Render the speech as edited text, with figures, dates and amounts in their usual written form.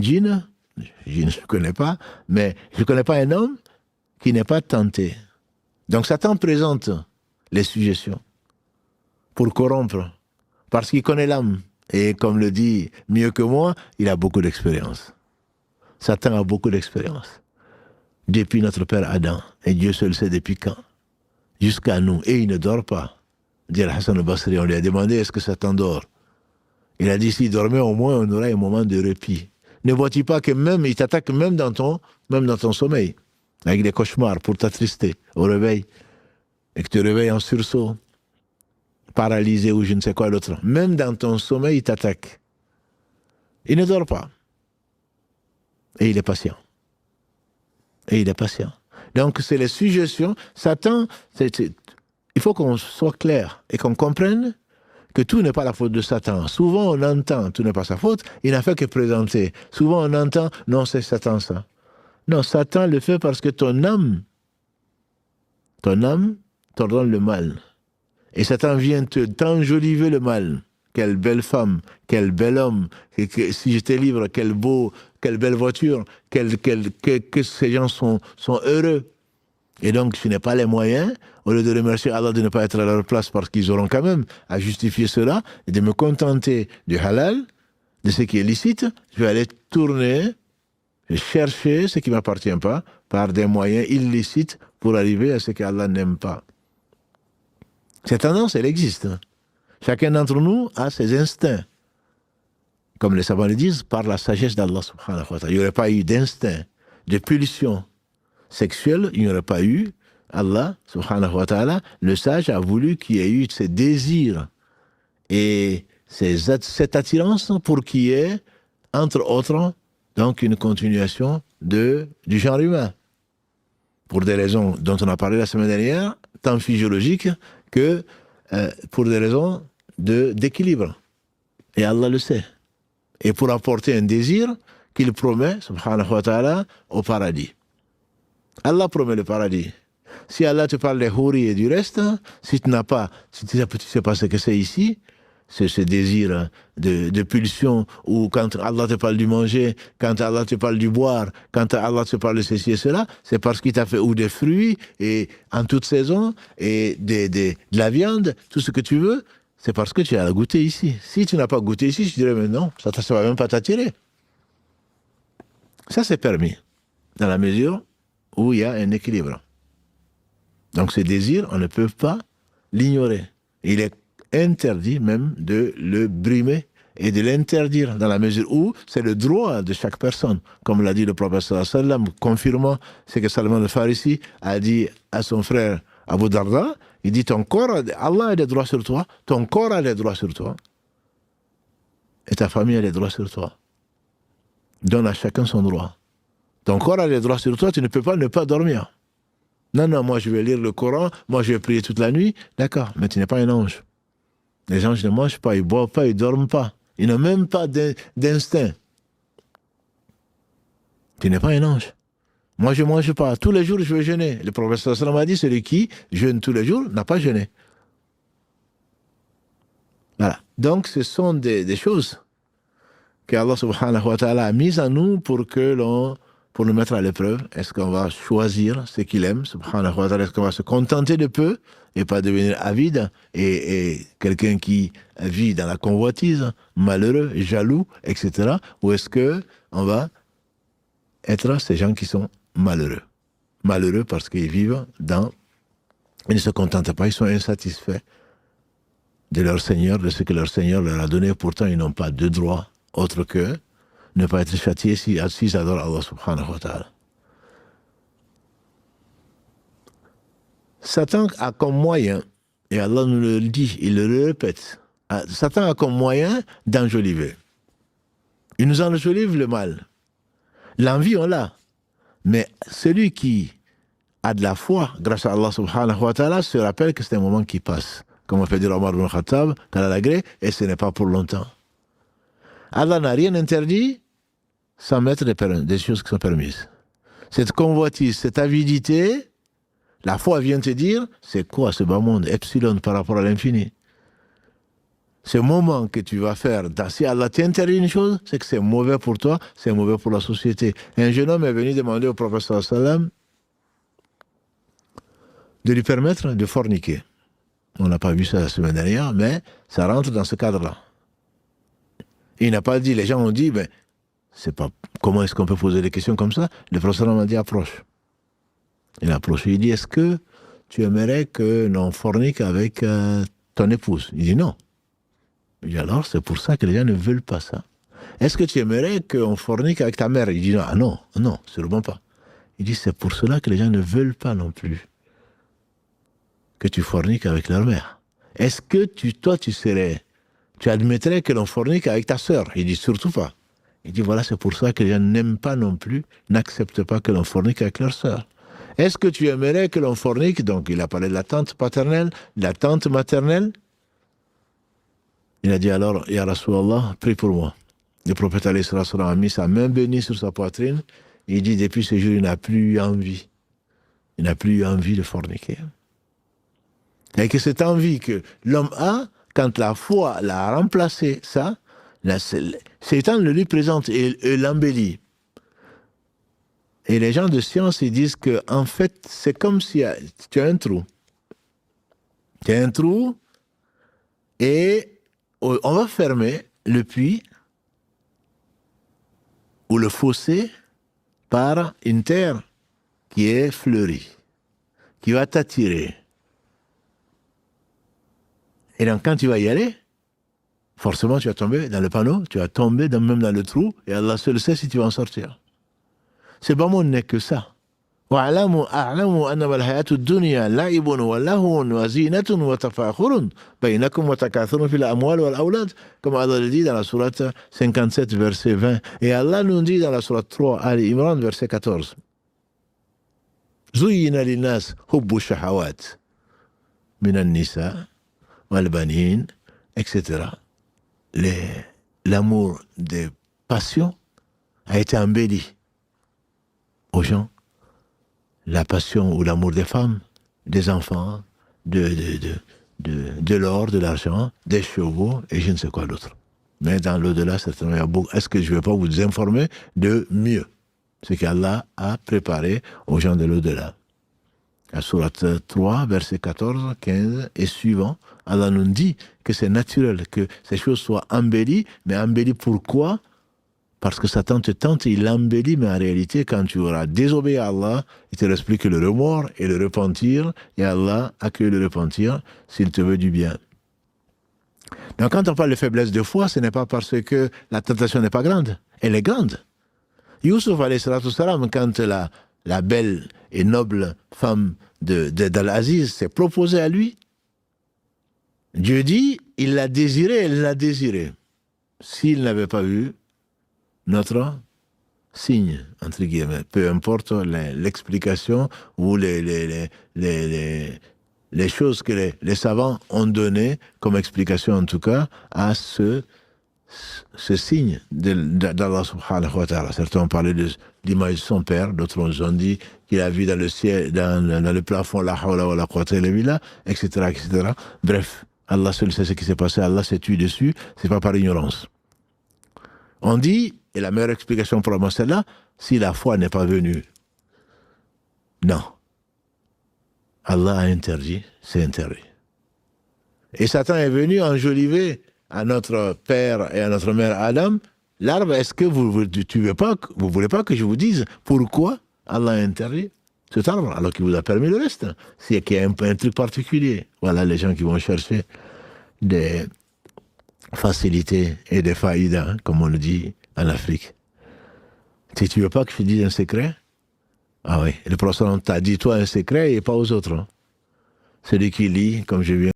djinn, je ne connais pas, mais je ne connais pas un homme qui n'est pas tenté. Donc Satan présente les suggestions pour corrompre, parce qu'il connaît l'âme. Et comme le dit mieux que moi, il a beaucoup d'expérience. Satan a beaucoup d'expérience. Depuis notre père Adam, et Dieu seul sait depuis quand, jusqu'à nous, et il ne dort pas. Dit Hassan al-Basri, on lui a demandé est-ce que Satan dort. Il a dit s'il dormait au moins on aurait un moment de répit. Ne vois-tu pas que même il t'attaque même dans ton sommeil, avec des cauchemars pour t'attrister au réveil, et que tu te réveilles en sursaut, paralysé ou je ne sais quoi d'autre. Même dans ton sommeil, il t'attaque. Il ne dort pas. Et il est patient. Donc, c'est les suggestions. Satan, il faut qu'on soit clair et qu'on comprenne que tout n'est pas la faute de Satan. Souvent, on entend, tout n'est pas sa faute, il n'a fait que présenter. Souvent, on entend, non, c'est Satan ça. Non, Satan le fait parce que ton âme t'ordonne le mal. Et Satan vient t'enjoliver le mal. Quelle belle femme, quel bel homme, si j'étais libre, quelle belle voiture, que ces gens sont heureux. Et donc, je n'ai pas les moyens, au lieu de remercier Allah de ne pas être à leur place parce qu'ils auront quand même à justifier cela, et de me contenter du halal, de ce qui est licite, je vais aller tourner, chercher ce qui ne m'appartient pas, par des moyens illicites pour arriver à ce qu'Allah n'aime pas. Cette tendance, elle existe. Chacun d'entre nous a ses instincts. Comme les savants le disent, par la sagesse d'Allah subhanahu wa ta'ala. Il n'y aurait pas eu d'instinct, de pulsion sexuelle, il n'y aurait pas eu. Allah subhanahu wa ta'ala, le sage, a voulu qu'il y ait eu ces désirs et cette attirance pour qu'il y ait, entre autres, donc une continuation du genre humain. Pour des raisons dont on a parlé la semaine dernière, tant physiologiques que pour des raisons d'équilibre. Et Allah le sait. Et pour apporter un désir qu'il promet, subhanahu wa ta'ala, au paradis. Allah promet le paradis. Si Allah te parle des houris et du reste, si tu n'as pas, si tu ne sais pas ce que c'est ici, c'est ce désir de pulsion, ou quand Allah te parle du manger, quand Allah te parle du boire, quand Allah te parle de ceci et cela, c'est parce qu'il t'a fait ou des fruits, et en toute saison, et de la viande, tout ce que tu veux, c'est parce que tu as goûté ici. Si tu n'as pas goûté ici, je dirais, mais non, ça ne va même pas t'attirer. Ça, c'est permis, dans la mesure où il y a un équilibre. Donc ce désir, on ne peut pas l'ignorer. Il est interdit même de le brimer et de l'interdire, dans la mesure où c'est le droit de chaque personne. Comme l'a dit le prophète sallallahu alayhi wa sallam, confirmant ce que Salman al-Farisi a dit à son frère Abu Darda, il dit, Allah a des droits sur toi, ton corps a des droits sur toi, et ta famille a des droits sur toi. Donne à chacun son droit. Ton corps a des droits sur toi, tu ne peux pas ne pas dormir. Non, moi je vais lire le Coran, moi je vais prier toute la nuit, d'accord, mais tu n'es pas un ange. Les anges ne mangent pas, ils ne boivent pas, ils ne dorment pas. Ils n'ont même pas d'instinct. Tu n'es pas un ange. Moi, je ne mange pas. Tous les jours, je vais jeûner. Le prophète sallam a dit, celui qui jeûne tous les jours n'a pas jeûné. Voilà. Donc, ce sont des choses que Allah subhanahu wa ta'ala a mises en nous pour nous mettre à l'épreuve. Est-ce qu'on va choisir ce qu'il aime, subhanahu wa ta'ala? Est-ce qu'on va se contenter de peu et pas devenir avide et quelqu'un qui vit dans la convoitise, malheureux, jaloux, etc. Ou est-ce qu'on va être ces gens qui sont malheureux? Malheureux parce qu'ils vivent ils ne se contentent pas, ils sont insatisfaits de leur Seigneur, de ce que leur Seigneur leur a donné. Pourtant, ils n'ont pas de droit autre que ne pas être châtiés s'ils adorent Allah subhanahu wa ta'ala. Satan a comme moyen, et Allah nous le dit, il le répète, Satan a comme moyen d'enjoliver. Il nous enjolive le mal. L'envie, on l'a. Mais celui qui a de la foi, grâce à Allah subhanahu wa ta'ala, se rappelle que c'est un moment qui passe. Comme on fait dire Omar ibn Khattab, qu'Allah l'a gré, et ce n'est pas pour longtemps. Allah n'a rien interdit sans mettre des choses qui sont permises. Cette convoitise, cette avidité, la foi vient te dire, c'est quoi ce bas monde, epsilon par rapport à l'infini? Ce moment que tu vas faire, si Allah t'interdit une chose, c'est que c'est mauvais pour toi, c'est mauvais pour la société. Un jeune homme est venu demander au prophète sallallahu alayhi wa sallam de lui permettre de forniquer. On n'a pas vu ça la semaine dernière, mais ça rentre dans ce cadre-là. Il n'a pas dit, les gens ont dit, mais c'est pas, comment est-ce qu'on peut poser des questions comme ça? Le prophète m'a dit, approche. Il a approché, il dit, est-ce que tu aimerais que l'on fornique avec ton épouse? Il dit non. Il dit alors, c'est pour ça que les gens ne veulent pas ça. Est-ce que tu aimerais qu'on fornique avec ta mère? Il dit non, ah non, non, sûrement pas. Il dit, c'est pour cela que les gens ne veulent pas non plus que tu forniques avec leur mère. Est-ce que toi, tu admettrais que l'on fornique avec ta sœur? Il dit surtout pas. Il dit voilà, c'est pour ça que les gens n'aiment pas non plus, n'acceptent pas que l'on fornique avec leur sœur. Est-ce que tu aimerais que l'on fornique? Donc il a parlé de la tante paternelle, de la tante maternelle. Il a dit alors, Ya Rasulallah, prie pour moi. Le prophète a mis sa main bénie sur sa poitrine. Il dit depuis ce jour, il n'a plus eu envie. Il n'a plus eu envie de forniquer. Et que cette envie que l'homme a, quand la foi l'a remplacé, ça, Satan le lui présente et l'embellit. Et les gens de science, ils disent que en fait, c'est comme si tu as un trou. Tu as un trou et on va fermer le puits ou le fossé par une terre qui est fleurie, qui va t'attirer. Et donc, quand tu vas y aller, forcément, tu vas tomber dans le panneau, tu vas tomber même dans le trou, et Allah seul sait si tu vas en sortir. C'est pas mon n'est que ça. وَاعْلَمُوا أَنَّمَا الْحَيَاةُ الدُّنْيَا لَعِبٌ وَلَهْوٌ وَزِينَةٌ وَتَفَاخُرٌ بَيْنَكُمْ وَتَكَاثُرٌ فِي الْأَمْوَالِ وَالْأَوْلَادِ, comme Allah le dit dans la sourate 57, verset 20. Et Allah nous dit dans la sourate 3, Ali Imran, verset 14. زُيِّنَ لِلنَّاسِ حُبُّ الشَّهَوَاتِ مِنَ النِّسَاءِ وَالْبَنِينَ, etc. L'amour des passions a été embelli aux gens. La passion ou l'amour des femmes, des enfants, de l'or, de l'argent, des chevaux et je ne sais quoi d'autre. Mais dans l'au-delà, certainement, il y a beaucoup. Est-ce que je ne vais pas vous informer de mieux? Ce qu'Allah a préparé aux gens de l'au-delà. La sourate 3, verset 14, 15 et suivant, Allah nous dit que c'est naturel que ces choses soient embellies, mais embellies pourquoi? Parce que Satan te tente, il l'embellit, mais en réalité, quand tu auras désobéi à Allah, il te reste plus que le remords et le repentir, et Allah accueille le repentir s'il te veut du bien. Donc quand on parle de faiblesse de foi, ce n'est pas parce que la tentation n'est pas grande, elle est grande. Youssouf, alayhi salatu salam, quand la belle et noble femme d'Al-Aziz s'est proposée à lui, Dieu dit, il l'a désirée, elle l'a désirée. S'il n'avait pas vu notre signe, entre guillemets, peu importe l'explication ou les choses que les savants ont données comme explication, en tout cas, à ce signe d'Allah subhanahu wa ta'ala. Certains ont parlé de l'image de son père, d'autres ont dit qu'il a vu dans le ciel, dans le plafond, la hawla wa la quwwata illa billah, etc., etc. Bref, Allah seul sait ce qui s'est passé, Allah s'est tué dessus, c'est pas par ignorance. On dit, et la meilleure explication pour moi c'est là, si la foi n'est pas venue. Non. Allah a interdit, c'est interdit. Et Satan est venu enjoliver à notre père et à notre mère Adam, l'arbre, est-ce que vous voulez pas que je vous dise pourquoi Allah a interdit cet arbre, alors qu'il vous a permis le reste? C'est qu'il y a un truc particulier. Voilà les gens qui vont chercher des facilités et des faïdas, comme on le dit en Afrique. Si tu veux pas que je te dise un secret, ah oui, le prophète t'a dit toi un secret et pas aux autres. Celui qui lit, comme je viens